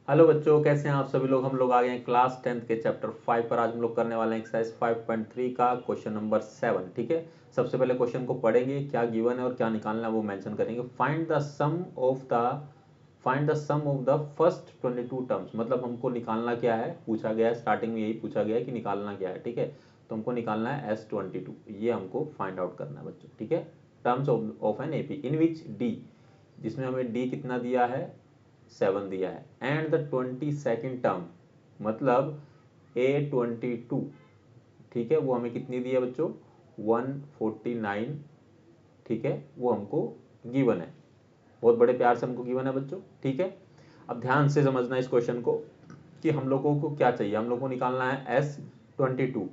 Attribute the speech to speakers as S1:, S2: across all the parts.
S1: Hello बच्चों, कैसे हैं आप सभी लोग। हम लोग आ गए हैं क्लास 10th के चैप्टर 5 पर। आज हम लोग करने वाले हैं एक्सरसाइज 5.3 का क्वेश्चन नंबर 7। ठीक है, सबसे पहले क्वेश्चन को पढ़ेंगे, क्या गिवन है और क्या निकालना है वो मेंशन करेंगे। Find the sum of the first 22 terms. मतलब हमको निकालना क्या है, पूछा गया है स्टार्टिंग में, यही पूछा गया है कि निकालना क्या है। ठीक है, तो हमको निकालना है S22, ये हमको फाइंड आउट करना है बच्चों। ठीक है, terms of an AP in which D, जिसमें हमें डी कितना दिया है, 7 दिया है। एंड द 22nd टर्म मतलब A22, ठीक है, वो हमें कितनी दी है बच्चों, 149। ठीक है, वो हमको गिवन है, बहुत बड़े प्यार से हमको गिवन है बच्चों। ठीक है, अब ध्यान से समझना इस क्वेश्चन को कि हम लोगों को क्या चाहिए। हम लोगों को निकालना है S22।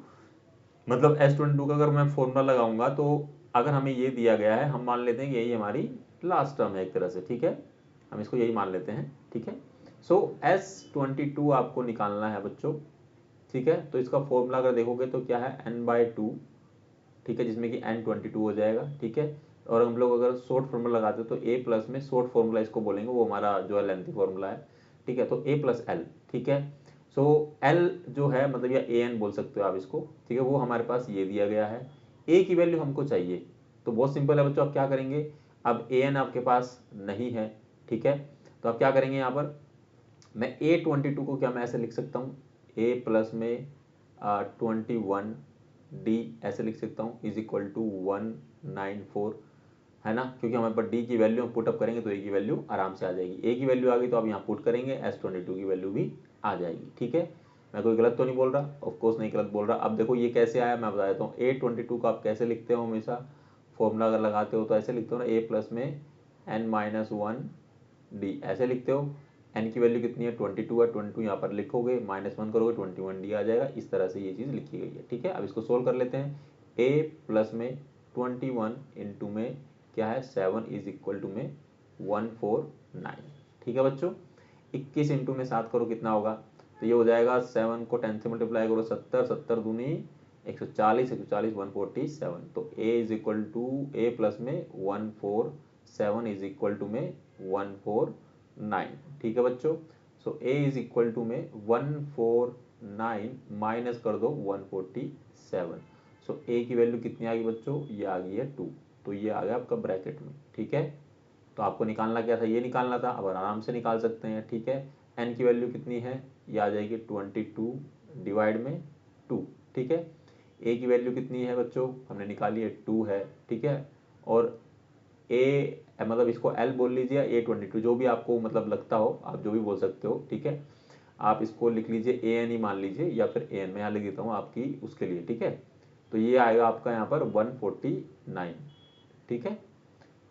S1: मतलब S22 का अगर मैं फॉर्मूला लगाऊंगा तो अगर हमें ये दिया गया है, हम मान लेते हैं कि यही हमारी लास्ट टर्म है एक तरह से। ठीक है, हम इसको यही मान लेते हैं। ठीक है, सो S22 आपको निकालना है बच्चों। ठीक है, तो इसका फॉर्मूला अगर देखोगे तो क्या है, n/2। ठीक है, जिसमें कि n22 हो जाएगा। ठीक है, और हम लोग अगर शॉर्ट फॉर्मूला लगाते तो a प्लस में शॉर्ट फॉर्मूला इसको बोलेंगे, वो हमारा जो है लेंथी फॉर्मूला है। ठीक है, तो a प्लस एल। ठीक है, सो l जो है मतलब या an बोल सकते हो आप इसको। ठीक है, वो हमारे पास ये दिया गया है। a की वैल्यू हमको चाहिए, तो बहुत सिंपल है बच्चों, आप क्या करेंगे, अब an आपके पास नहीं है। ठीक है, तो आप क्या करेंगे, यहाँ पर मैं A22 को क्या मैं ऐसे लिख सकता हूँ, a प्लस में 21 डी ऐसे लिख सकता हूँ इज इक्वल टू 194, है ना, क्योंकि हमारे पास डी की वैल्यू हम पुटअप करेंगे तो ए की वैल्यू आराम से आ जाएगी। ए की वैल्यू आ गई तो आप यहाँ पुट करेंगे, S22 की वैल्यू भी आ जाएगी। ठीक है, मैं कोई गलत तो नहीं बोल रहा, ऑफकोर्स नहीं गलत बोल रहा। अब देखो ये कैसे आया, मैं बता देता हूँ। A22 को आप कैसे लिखते हो, हमेशा फॉर्मूला अगर लगाते हो तो ऐसे लिखते हो ना, a प्लस में n-1 डी ऐसे लिखते हो। एन की वैल्यू कितनी है, 22 है, 22 यहाँ पर लिखोगे, -1 करोगे 21 डी आ जाएगा। इस तरह से ये चीज़ लिखी गई है। ठीक है, अब इसको सोल्व कर लेते हैं। a प्लस में 21 इंटू में क्या है 7 इज इक्वल टू में 149। ठीक है बच्चों, 21 इंटू में 7 करो कितना होगा, तो ये हो जाएगा 7 को 10 से मल्टीप्लाई करो 70, 70 दूनी 140, 140 147। तो a is equal to a plus में 147 इज इक्वल टू में 149। ठीक है बच्चों, सो a इज इक्वल टू में 149 माइनस कर दो 147। सो a की वैल्यू कितनी आ गई बच्चों, ये आ गई है 2। तो ये आ गया आपका ब्रैकेट में। ठीक है, तो आपको निकालना क्या था, ये निकालना था, अब आराम से निकाल सकते हैं। ठीक है, n की वैल्यू कितनी है, ये आ जाएगी 22 डिवाइड में 2। ठीक है, a की वैल्यू कितनी है बच्चों, हमने निकाली है 2 है। ठीक है, और a मतलब इसको l बोल लीजिए, A22 जो भी आपको मतलब लगता हो, आप जो भी बोल सकते हो। ठीक है, आप इसको लिख लीजिए an ही मान लीजिए, या फिर an मैं यहाँ लिख देता हूँ आपकी उसके लिए। ठीक है, तो ये आएगा आपका यहाँ पर 149। ठीक है,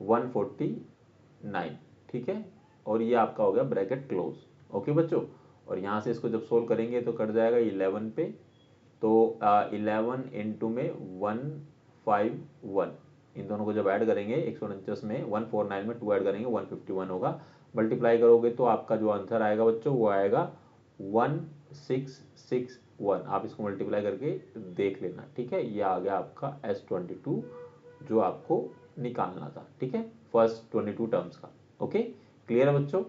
S1: 149। ठीक है, और ये आपका हो गया ब्रैकेट क्लोज। ओके बच्चों, और यहाँ से इसको जब सोल्व करेंगे तो कट जाएगा 11 पे, तो 11 इंटू में 151, इन दोनों को जब ऐड करेंगे 149 में 149 में 2 ऐड करेंगे 151 होगा। मल्टीप्लाई करोगे तो आपका जो आंसर आएगा बच्चों वो आएगा 1661। आप इसको मल्टीप्लाई करके देख लेना। ठीक है, ये आ गया आपका S22 जो आपको निकालना था। ठीक है, फर्स्ट 22 टर्म्स का। ओके, क्लियर है बच्चों।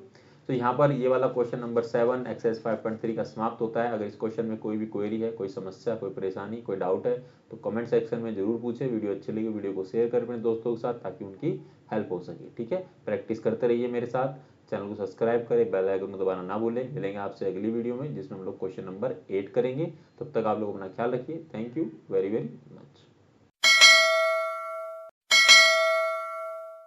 S1: तो यहाँ पर ये वाला क्वेश्चन नंबर 7 एक्सरसाइज 5.3 का समाप्त होता है। अगर इस क्वेश्चन में कोई भी क्वेरी है, कोई समस्या, कोई परेशानी, कोई डाउट है तो कमेंट सेक्शन में जरूर पूछे। वीडियो अच्छी लगी वीडियो को शेयर करें अपने दोस्तों के साथ ताकि उनकी हेल्प हो सके। ठीक है, प्रैक्टिस करते रहिए मेरे साथ, चैनल को सब्सक्राइब करें, बेल आइकन को दबाना ना भूलें। मिलेंगे आपसे अगली वीडियो में जिसमें हम लोग क्वेश्चन नंबर 8 करेंगे। तब तक आप लोग अपना ख्याल रखिए। Thank you very very much.